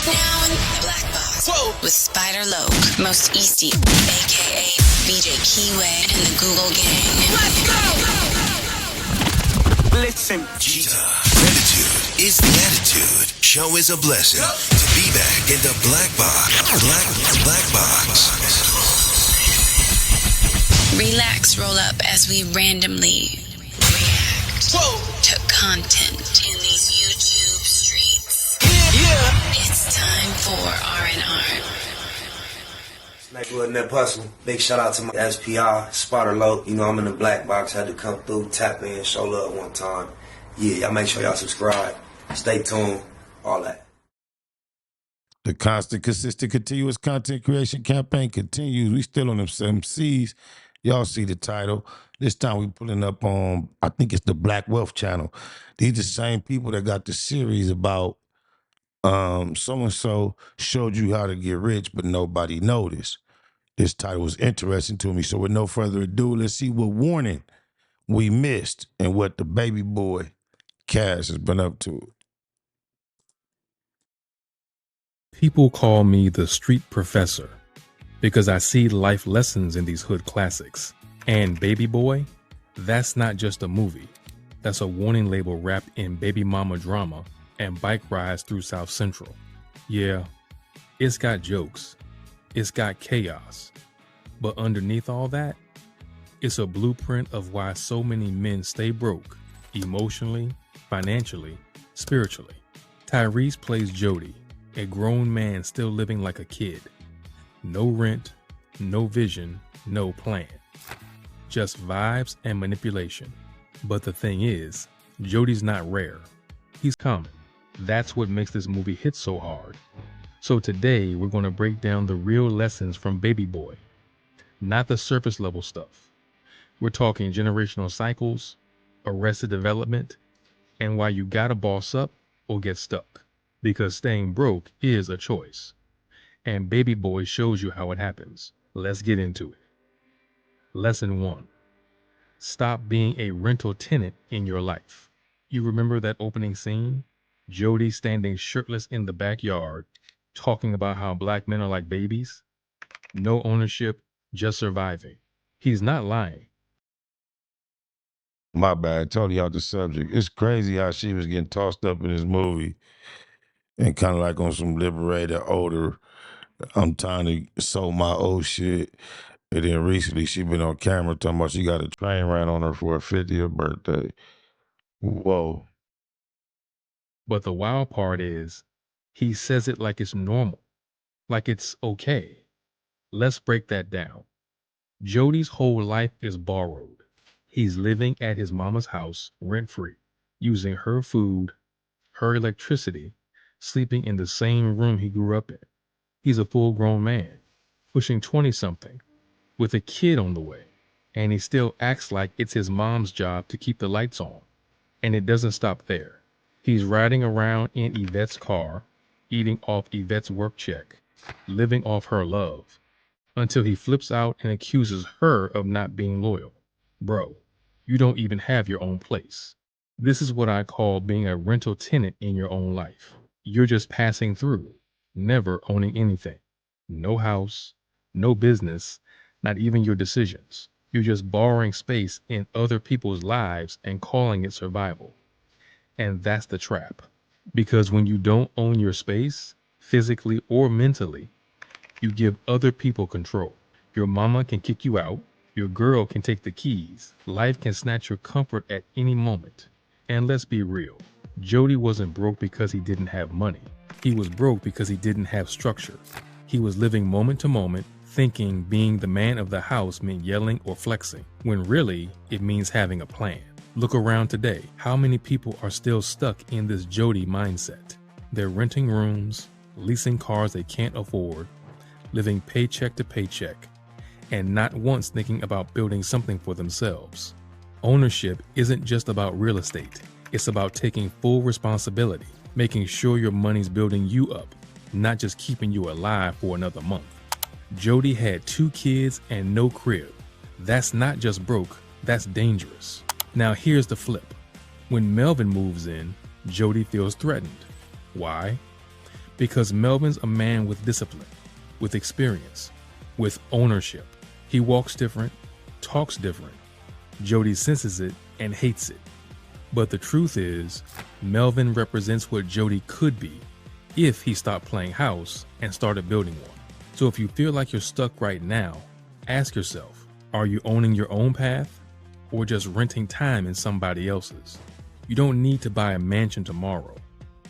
now in the Black Box with Spider Loke, Most Easty, aka BJ Keyway, and the Google Gang. Let's go! Listen. Gratitude is the attitude. Show is a blessing. To be back in the Black Box. Black Box. Relax, roll up as we randomly react to content in these YouTube streets. Yeah. It's time for R&R. Snakewood Net Hustle. Big shout out to my SPR, Spotter Low. You know I'm in the Black Box. Had to come through, tap in, show love one time. Yeah, y'all make sure y'all subscribe. Stay tuned. All that. The constant, consistent, continuous content creation campaign continues. We still on them 7Cs. Y'all see the title. This time we pulling up on, I think it's the Black Wealth Channel. These are the same people that got the series about so-and-so showed you how to get rich, but nobody noticed. This title was interesting to me. So with no further ado, let's see what warning we missed and what the baby boy Cash has been up to. People call me the street professor because I see life lessons in these hood classics. And Baby Boy, that's not just a movie. That's a warning label wrapped in baby mama drama and bike rides through South Central. Yeah, it's got jokes. It's got chaos. But underneath all that, it's a blueprint of why so many men stay broke, emotionally, financially, spiritually. Tyrese plays Jody, a grown man still living like a kid. No rent, no vision, no plan. Just vibes and manipulation. But the thing is, Jody's not rare. He's common. That's what makes this movie hit so hard. So today, we're going to break down the real lessons from Baby Boy. Not the surface level stuff. We're talking generational cycles, arrested development, and why you gotta boss up or get stuck. Because staying broke is a choice. And Baby Boy shows you how it happens. Let's get into it. Lesson 1. Stop being a rental tenant in your life. You remember that opening scene? Jody standing shirtless in the backyard, talking about how black men are like babies. No ownership, just surviving. He's not lying. My bad, totally out the subject. It's crazy how she was getting tossed up in this movie and kind of like on some liberated, older, I'm trying to sow my old shit. And then recently she been on camera talking about she got a train ran on her for her 50th birthday. Whoa. But the wild part is, he says it like it's normal, like it's okay. Let's break that down. Jody's whole life is borrowed. He's living at his mama's house rent-free, using her food, her electricity, sleeping in the same room he grew up in. He's a full-grown man, pushing 20-something, with a kid on the way, and he still acts like it's his mom's job to keep the lights on. And it doesn't stop there. He's riding around in Yvette's car, eating off Yvette's work check, living off her love, until he flips out and accuses her of not being loyal. Bro, you don't even have your own place. This is what I call being a rental tenant in your own life. You're just passing through, never owning anything. No house, no business, not even your decisions. You're just borrowing space in other people's lives and calling it survival. And that's the trap. Because when you don't own your space, physically or mentally, you give other people control. Your mama can kick you out. Your girl can take the keys. Life can snatch your comfort at any moment. And let's be real. Jody wasn't broke because he didn't have money. He was broke because he didn't have structure. He was living moment to moment, thinking being the man of the house meant yelling or flexing, when really it means having a plan. Look around today. How many people are still stuck in this Jody mindset? They're renting rooms, leasing cars they can't afford, living paycheck to paycheck, and not once thinking about building something for themselves. Ownership isn't just about real estate. It's about taking full responsibility, making sure your money's building you up, not just keeping you alive for another month. Jody had 2 kids and no crib. That's not just broke, that's dangerous. Now here's the flip. When Melvin moves in, Jody feels threatened. Why? Because Melvin's a man with discipline, with experience, with ownership. He walks different, talks different. Jody senses it and hates it. But the truth is, Melvin represents what Jody could be if he stopped playing house and started building one. So if you feel like you're stuck right now, ask yourself, are you owning your own path or just renting time in somebody else's? You don't need to buy a mansion tomorrow,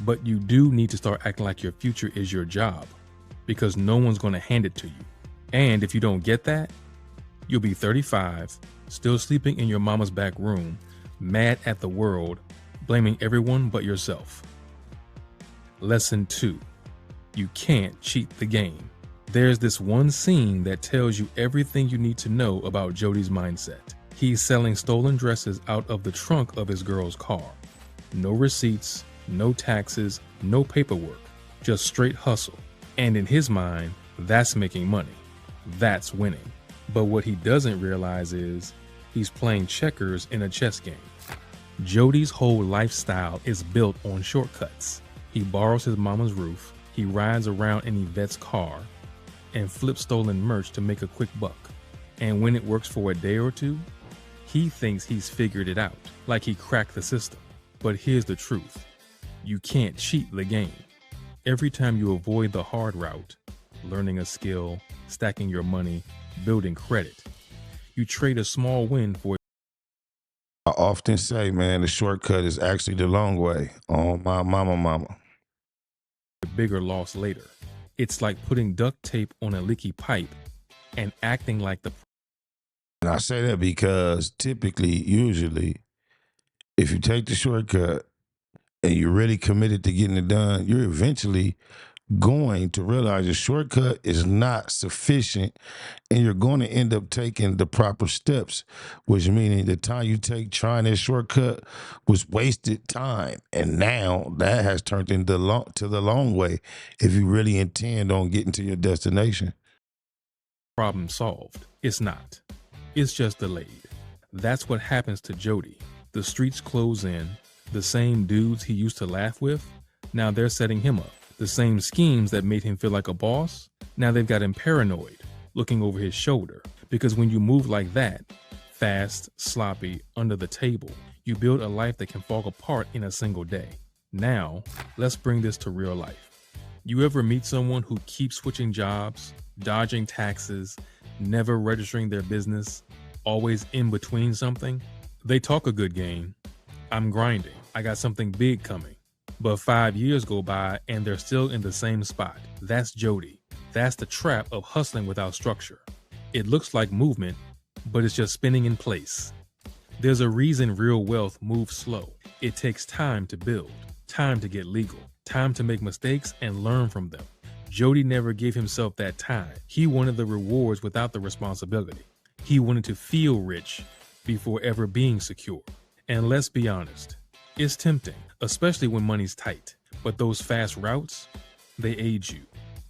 but you do need to start acting like your future is your job, because no one's going to hand it to you. And if you don't get that, you'll be 35, still sleeping in your mama's back room, mad at the world, blaming everyone but yourself. Lesson 2. You can't cheat the game. There's this one scene that tells you everything you need to know about Jody's mindset. He's selling stolen dresses out of the trunk of his girl's car. No receipts, no taxes, no paperwork, just straight hustle. And in his mind, that's making money. That's winning. But what he doesn't realize is he's playing checkers in a chess game. Jody's whole lifestyle is built on shortcuts. He borrows his mama's roof, he rides around in Yvette's car, and flips stolen merch to make a quick buck. And when it works for a day or two, he thinks he's figured it out, like he cracked the system. But here's the truth. You can't cheat the game. Every time you avoid the hard route, learning a skill, stacking your money, building credit, you trade a small win for I often say, man, the shortcut is actually the long way. Oh, my mama. a bigger loss later. It's like putting duct tape on a leaky pipe and acting like the... And I say that because typically, usually, if you take the shortcut and you're really committed to getting it done, you're eventually going to realize the shortcut is not sufficient, and you're going to end up taking the proper steps, which meaning the time you take trying this shortcut was wasted time. And now that has turned into the long way if you really intend on getting to your destination. problem solved. It's not. It's just delayed. That's what happens to Jody. The streets close in. The same dudes he used to laugh with, now they're setting him up. The same schemes that made him feel like a boss, now they've got him paranoid, looking over his shoulder. Because when you move like that, fast, sloppy, under the table, you build a life that can fall apart in a single day. Now, let's bring this to real life. You ever meet someone who keeps switching jobs, dodging taxes, never registering their business, always in between something? They talk a good game. I'm grinding. I got something big coming. But 5 years go by and they're still in the same spot. That's Jody. That's the trap of hustling without structure. It looks like movement, but it's just spinning in place. There's a reason real wealth moves slow. It takes time to build, time to get legal, time to make mistakes and learn from them. Jody never gave himself that time. He wanted the rewards without the responsibility. He wanted to feel rich before ever being secure. And let's be honest, it's tempting, especially when money's tight. But those fast routes, they age you,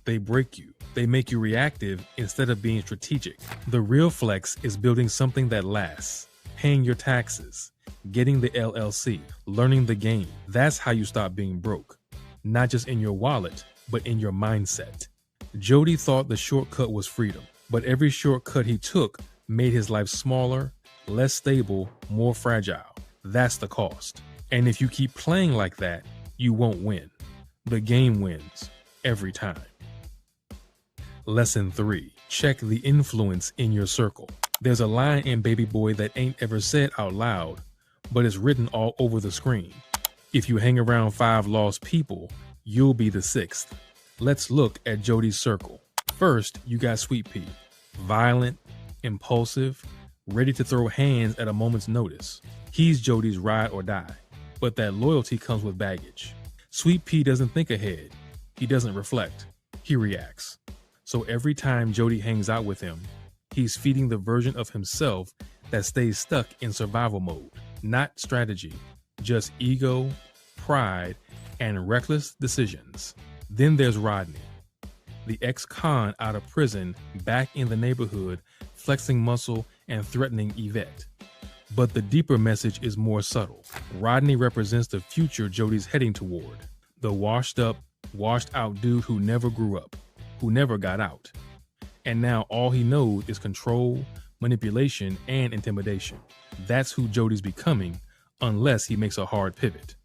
they break you, they make you reactive instead of being strategic. The real flex is building something that lasts, paying your taxes, getting the LLC, learning the game. That's how you stop being broke, not just in your wallet, but in your mindset. Jody thought the shortcut was freedom, but every shortcut he took made his life smaller, less stable, more fragile. That's the cost. And if you keep playing like that, you won't win. The game wins every time. Lesson 3, check the influence in your circle. There's a line in Baby Boy that ain't ever said out loud, but it's written all over the screen. If you hang around 5 lost people, you'll be the 6th. Let's look at Jody's circle. First, you got Sweet Pea. Violent, impulsive, ready to throw hands at a moment's notice. He's Jody's ride or die, but that loyalty comes with baggage. Sweet Pea doesn't think ahead. He doesn't reflect. He reacts. So every time Jody hangs out with him, he's feeding the version of himself that stays stuck in survival mode. Not strategy, just ego, pride, and reckless decisions. Then there's Rodney, the ex-con out of prison, back in the neighborhood, flexing muscle and threatening Yvette. But the deeper message is more subtle. Rodney represents the future Jody's heading toward. The washed up, washed out dude who never grew up, who never got out. And now all he knows is control, manipulation, and intimidation. That's who Jody's becoming, unless he makes a hard pivot.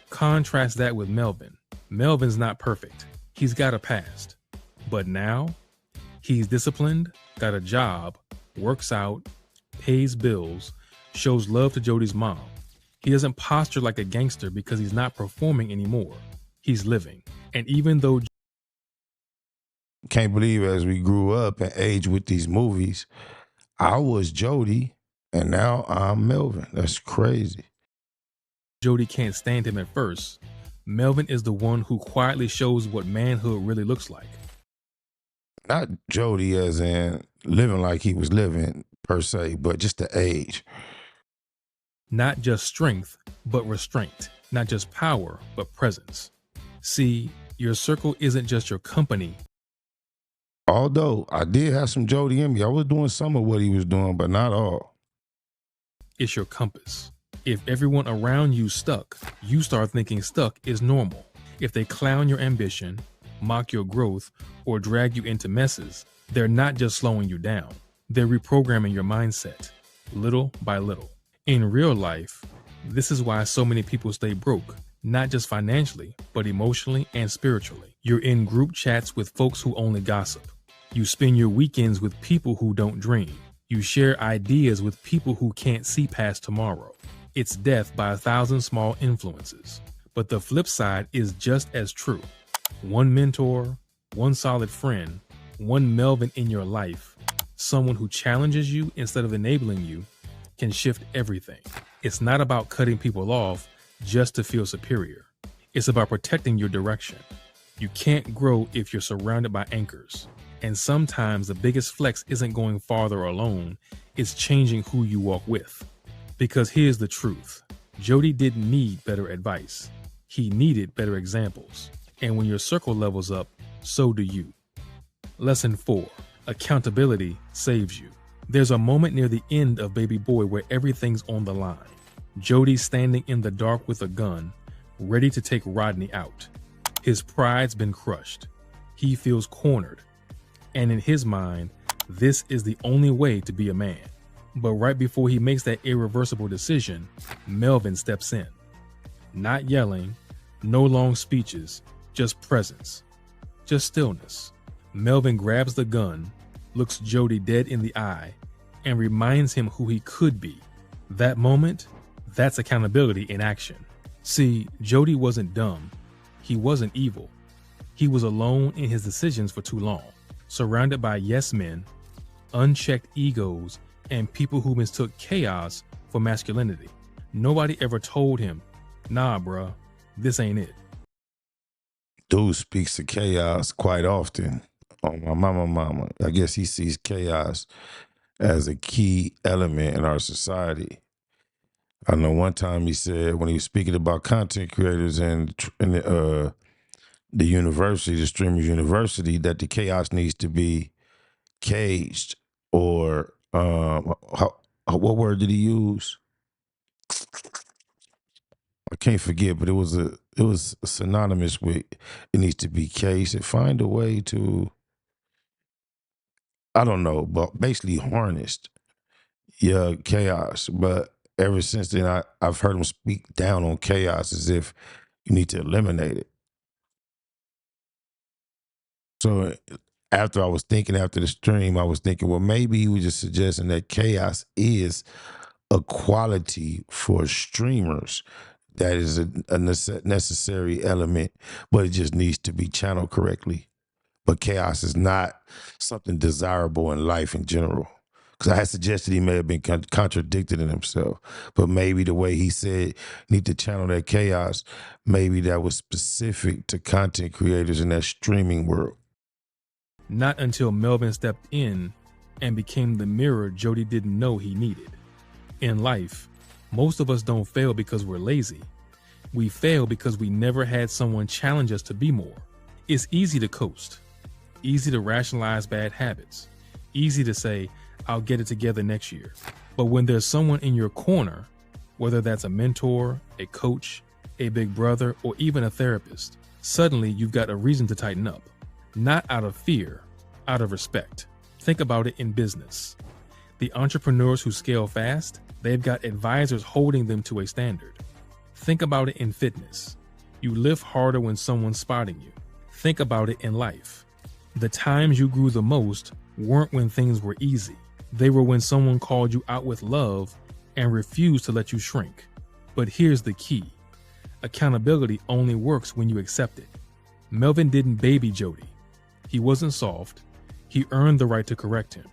Contrast that with Melvin. Melvin's not perfect. He's got a past. But now, he's disciplined, got a job, works out, pays bills, shows love to Jody's mom. He doesn't posture like a gangster because he's not performing anymore. He's living. And even though... Can't believe as we grew up and aged with these movies, I was Jody and now I'm Melvin. That's crazy. Jody can't stand him at first. Melvin is the one who quietly shows what manhood really looks like. Not Jody as in living like he was living per se, but just the age. Not just strength, but restraint. Not just power, but presence. See, your circle isn't just your company. Although I did have some Jody in me. I was doing some of what he was doing, but not all. It's your compass. If everyone around you stuck, you start thinking stuck is normal. If they clown your ambition, mock your growth, or drag you into messes, they're not just slowing you down. They're reprogramming your mindset, little by little. In real life, this is why so many people stay broke, not just financially, but emotionally and spiritually. You're in group chats with folks who only gossip. You spend your weekends with people who don't dream. You share ideas with people who can't see past tomorrow. It's death by 1,000 small influences. But the flip side is just as true. One mentor, one solid friend, one Melvin in your life, someone who challenges you instead of enabling you, can shift everything. It's not about cutting people off just to feel superior. It's about protecting your direction. You can't grow if you're surrounded by anchors. And sometimes the biggest flex isn't going farther alone, it's changing who you walk with. Because here's the truth. Jody didn't need better advice. He needed better examples. And when your circle levels up, so do you. Lesson 4. Accountability saves you. There's a moment near the end of Baby Boy where everything's on the line. Jody's standing in the dark with a gun, ready to take Rodney out. His pride's been crushed. He feels cornered. And in his mind, this is the only way to be a man. But right before he makes that irreversible decision, Melvin steps in. Not yelling, no long speeches, just presence, just stillness. Melvin grabs the gun, looks Jody dead in the eye, and reminds him who he could be. That moment, that's accountability in action. See, Jody wasn't dumb. He wasn't evil. He was alone in his decisions for too long, surrounded by yes men, unchecked egos, and people who mistook chaos for masculinity. Nobody ever told him, nah, bruh, this ain't it. Dude speaks of chaos quite often. Oh, my mama. I guess he sees chaos as a key element in our society. I know one time he said when he was speaking about content creators and the university, the Streamers University, that the chaos needs to be caged, or what word did he use? I can't forget, but it was synonymous with it needs to be caged and find a way to, I don't know, but basically harnessed. Yeah, chaos. But ever since then, I've heard him speak down on chaos as if you need to eliminate it. So after I was thinking after the stream, I was thinking, well, maybe he was just suggesting that chaos is a quality for streamers that is a necessary element, but it just needs to be channeled correctly. But chaos is not something desirable in life in general. Because I had suggested he may have been contradicted in himself, but maybe the way he said need to channel that chaos, maybe that was specific to content creators in that streaming world. Not until Melvin stepped in and became the mirror Jody didn't know he needed. In life, most of us don't fail because we're lazy. We fail because we never had someone challenge us to be more. It's easy to coast, easy to rationalize bad habits, easy to say, I'll get it together next year. But when there's someone in your corner, whether that's a mentor, a coach, a big brother, or even a therapist, Suddenly, you've got a reason to tighten up. Not out of fear, out of respect. Think about it in business. The entrepreneurs who scale fast, they've got advisors holding them to a standard. Think about it in fitness. You lift harder when someone's spotting you. Think about it in life. The times you grew the most weren't when things were easy. They were when someone called you out with love and refused to let you shrink. But here's the key. Accountability only works when you accept it. Melvin didn't baby Jody. He wasn't soft. He earned the right to correct him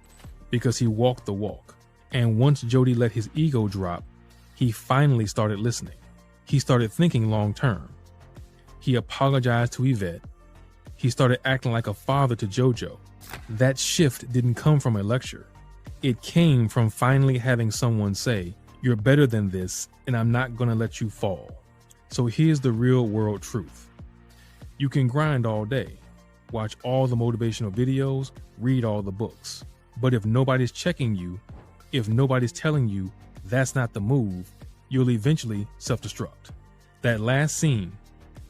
because he walked the walk. And once Jody let his ego drop, he finally started listening. He started thinking long term. He apologized to Yvette. He started acting like a father to JoJo. That shift didn't come from a lecture. It came from finally having someone say, "You're better than this, and I'm not gonna let you fall." So here's the real world truth. You can grind all day, watch all the motivational videos, read all the books. But if nobody's checking you, if nobody's telling you that's not the move, you'll eventually self-destruct. That last scene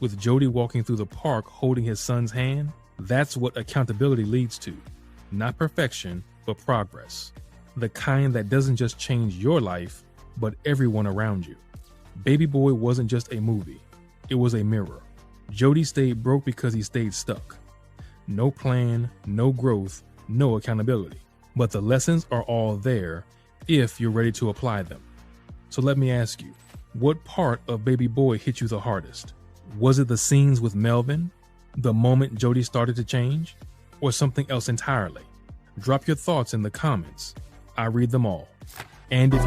with Jody walking through the park holding his son's hand, that's what accountability leads to. Not perfection, but progress. The kind that doesn't just change your life, but everyone around you. Baby Boy wasn't just a movie. It was a mirror. Jody stayed broke because he stayed stuck. No plan, no growth, no accountability. But the lessons are all there if you're ready to apply them. So let me ask you, what part of Baby Boy hit you the hardest? Was it the scenes with Melvin? The moment Jody started to change? Or something else entirely? Drop your thoughts in the comments. I read them all. And if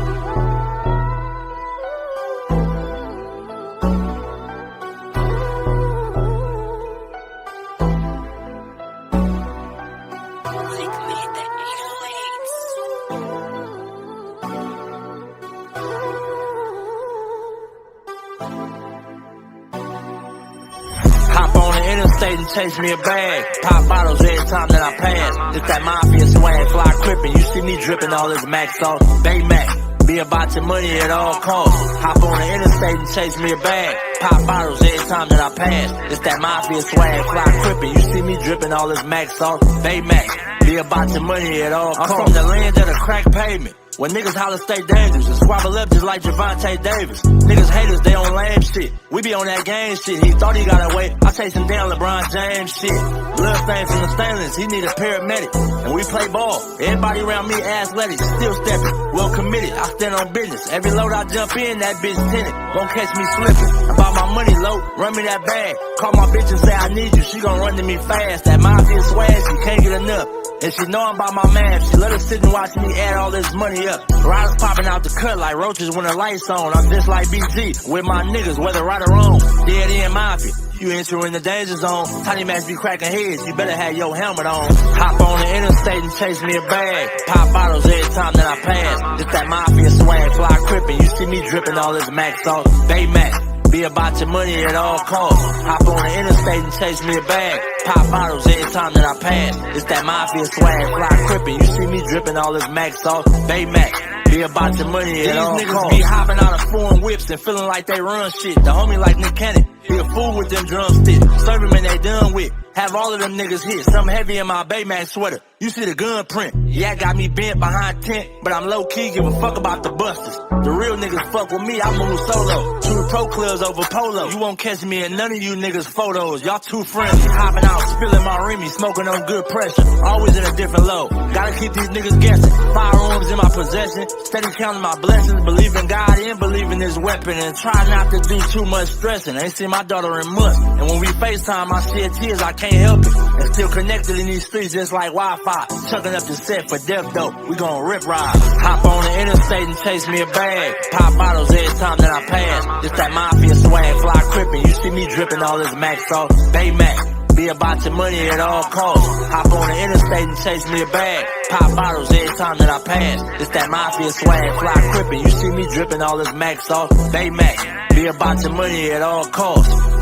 Hop on the interstate and chase me a bag. Pop bottles every time that I pass. It's that mafia swag, fly crippin'. You see me drippin' all this Max sauce. Baymax, be about your money at all costs. Hop on the interstate and chase me a bag. Pop bottles every time that I pass. It's that mafia swag, fly crippin'. You see me drippin' all this Max sauce. Baymax, be about your money at all costs. I'm from the land of the crack pavement. When niggas holler stay dangerous and squabble up just like Javante Davis. Niggas haters, they on lame shit. We be on that game shit. He thought he got away. I chase him down LeBron James shit. Blood stain from the stainless, he need a paramedic. And we play ball. Everybody around me athletic, still stepping, well committed. I stand on business. Every load I jump in, that bitch tinted. Won't catch me slipping. About my money low, run me that bag. Call my bitch and say I need you. She gon' run to me fast. That mafia swag, she can't get enough. And she know I'm about my man. She let her sit and watch me add all this money up. Riders popping out the cut like roaches when the lights on. I'm just like BG with my niggas, whether right or wrong. Dead end mafia, you entering the danger zone. Tiny Max be cracking heads, you better have your helmet on. Hop on the interstate and chase me a bag. Pop bottles every time that I pass. It's that mafia swag, fly crippin'. You see me dripping all this Max sauce. Baymax, be about your money at all costs. Hop on the interstate and chase me a bag. Pop bottles every time that I pass. It's that mafia swag, fly crippin'. You see me dripping all this Max sauce. Baymax, be about your money at all costs. These niggas be hopping out of foreign whips and feeling like they run shit. The homie like Nick Cannon, he a fool with them drumsticks. Serve him and they done with. Have all of them niggas hit. Something heavy in my Baymax sweater. You see the gun print. Yeah, I got me bent behind tent, but I'm low key, give a fuck about the busters. The real niggas fuck with me, I move solo. Two pro clubs over polo. You won't catch me in none of you niggas photos. Y'all too friendly. Hopping out, spilling my Remy, smoking on good pressure. Always in a different low. Gotta keep these niggas guessing. Firearms in my possession. Steady counting my blessings. Believe in God and believe in this weapon. And try not to do too much stressing. Ain't seen my daughter in months. And when we FaceTime, I shed tears, I can't help it. And still connected in these streets just like Wi-Fi. Chucking up the set for death dope. We gon' rip ride. Hop on the interstate and chase me a bag. Pop bottles every time that I pass. It's that mafia swag, fly crippin'. You see me dripping all this Max sauce. Baymax, be about your money at all costs. Hop on the interstate and chase me a bag. Pop bottles every time that I pass. It's that mafia swag, fly crippin'. You see me dripping all this Max sauce. Baymax, be about your money at all costs.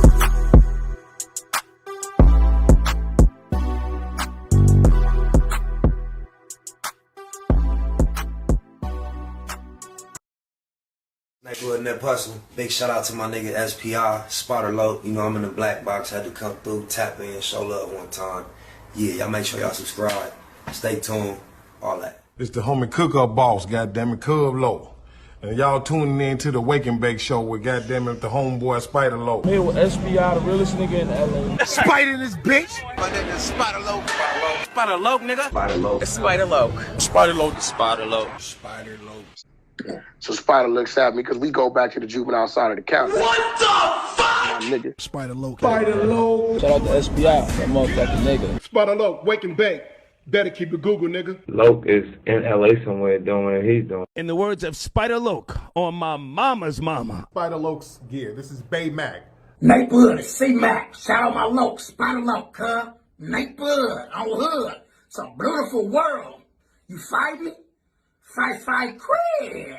Hey, good Nip Hustle. Big shout out to my nigga SPI, Spotter Low. You know I'm in the black box, had to come through, tap in, show love one time. Yeah, y'all make sure y'all subscribe. Stay tuned, all that. It's the homie Cook-Up Boss, goddammit, Cub Low. And y'all tuning in to the Wake and Bake Show with goddammit the homeboy Spider Low. Here with SPI, the realest nigga in LA. Spider this bitch! My name is Spider Low. Spider Low, nigga. Spider Low. It's Spider Low. Spider Low. Spider Low. Spider Low. So Spider looks at me because we go back to the juvenile side of the county. What the fuck? My nigga. Spider Low. Spider Low. Shout out to SPI, that motherfucking nigga. Spider Low, Wake and Bake. Better keep it Google, nigga. Loke is in LA somewhere doing what he's doing. In the words of Spider Loke on my mama's mama. Spider Loke's gear. This is Bay Mac. Nate Blood, C-Mac. Shout out my Loke, Spider Loke, cuz. Nate Blood, on hood. It's a beautiful world. You fight me? Fight, Craig.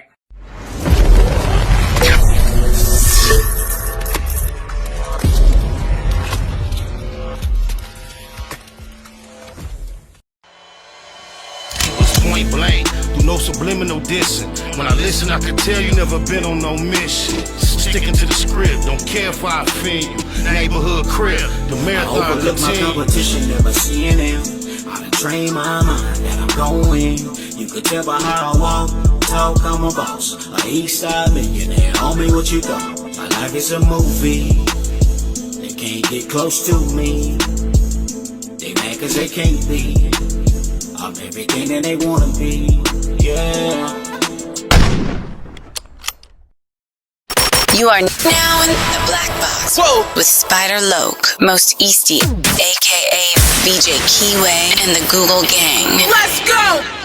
Point blank, do no subliminal dissing. When I listen, I can tell you never been on no mission. Sticking to the script, don't care if I offend you. Neighborhood crib, the marathon I overlook my competition, never seeing them. I done trained my mind that I'm going. You could tell by how I walk, talk, I'm a boss. A Eastside millionaire, homie, what you thought? My life is a movie. They can't get close to me. They mad cause they can't be. I'm everything that they wanna be, yeah. You are now in the Black Box with Spider Loke, Most Easty, aka BJ Keyway, and the Google Gang. Let's go!